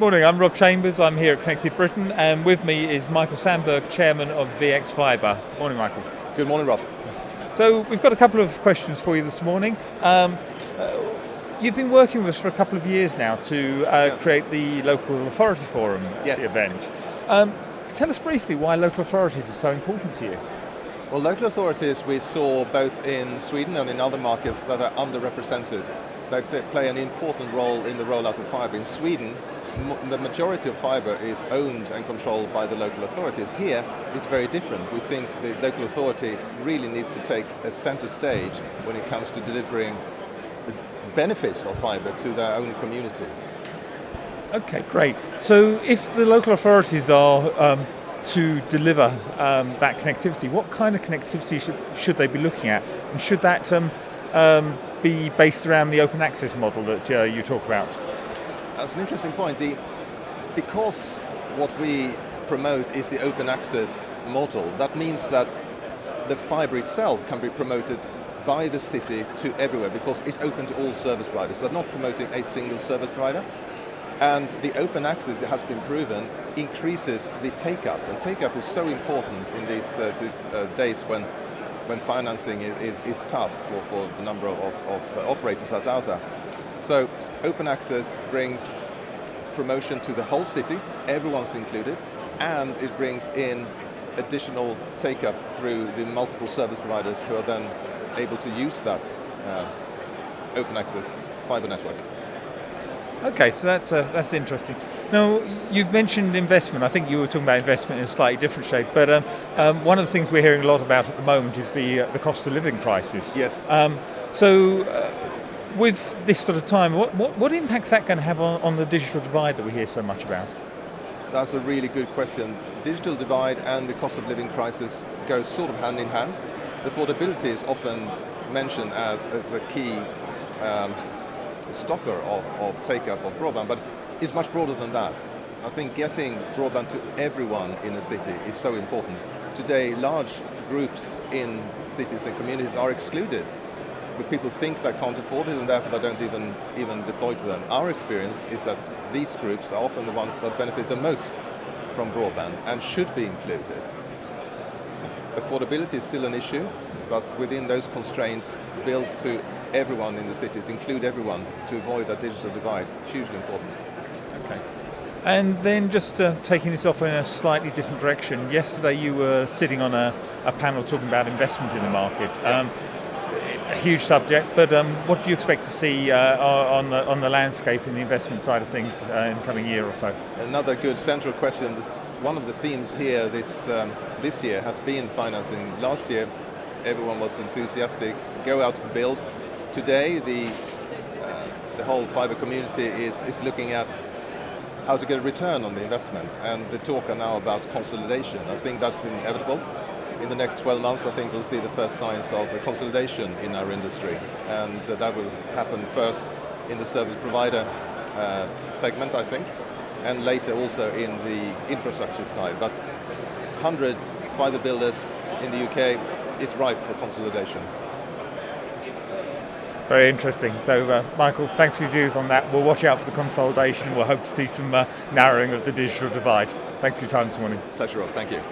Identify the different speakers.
Speaker 1: Morning, I'm Rob Chambers. I'm here at Connected Britain, and with me is Mikael Sandberg, Chairman of VX Fibre. Morning, Michael.
Speaker 2: Good morning, Rob.
Speaker 1: So we've got a couple of questions for you this morning. You've been working with us for a couple of years now to create the Local Authority Forum event. Tell us briefly why local authorities are so important to you.
Speaker 2: Well, local authorities we saw both in Sweden and in other markets that are underrepresented. They play an important role in the rollout of fibre. In Sweden, the majority of fibre is owned and controlled by the local authorities. Here, it's very different. We think the local authority really needs to take a centre stage when it comes to delivering the benefits of fibre to their own communities.
Speaker 1: Okay, great. So if the local authorities are to deliver that connectivity, what kind of connectivity should they be looking at? And should that be based around the open access model that you talk about?
Speaker 2: That's an interesting point. Because what we promote is the open access model, that means that the fibre itself can be promoted by the city to everywhere because it's open to all service providers. They're not promoting a single service provider. And the open access, it has been proven, increases the take-up. And take-up is so important in these days when financing is tough for the number of operators that are out there. So open access brings promotion to the whole city, everyone's included, and it brings in additional take-up through the multiple service providers who are then able to use that open access fibre network.
Speaker 1: Okay, so that's interesting. Now, you've mentioned investment. I think you were talking about investment in a slightly different shape, but one of the things we're hearing a lot about at the moment is the cost of living crisis.
Speaker 2: Yes.
Speaker 1: With this sort of time, what impact's that going to have on the digital divide that we hear so much about?
Speaker 2: That's a really good question. Digital divide and the cost of living crisis go sort of hand in hand. Affordability is often mentioned as a key stopper of take-up of broadband, but it's much broader than that. I think getting broadband to everyone in a city is so important. Today, large groups in cities and communities are excluded. But people think they can't afford it and therefore they don't even deploy to them. Our experience is that these groups are often the ones that benefit the most from broadband and should be included. So affordability is still an issue, but within those constraints, build to everyone in the cities, include everyone to avoid that digital divide, hugely important.
Speaker 1: Okay. And then just taking this off in a slightly different direction, yesterday you were sitting on a panel talking about investment in the market. A huge subject, but what do you expect to see on the landscape in the investment side of things in the coming year or so? Another
Speaker 2: good central question. One of the themes here this year has been financing. Last year, everyone was enthusiastic, go out and build. Today, the whole fibre community is looking at how to get a return on the investment, and the talk are now about consolidation. I think that's inevitable. In the next 12 months, I think we'll see the first signs of consolidation in our industry, and that will happen first in the service provider segment, I think, and later also in the infrastructure side. But 100 fibre builders in the UK is ripe for consolidation.
Speaker 1: Very interesting. So, Michael, thanks for your views on that. We'll watch out for the consolidation. We'll hope to see some narrowing of the digital divide. Thanks for your time this morning.
Speaker 2: Pleasure, Rob. Thank you.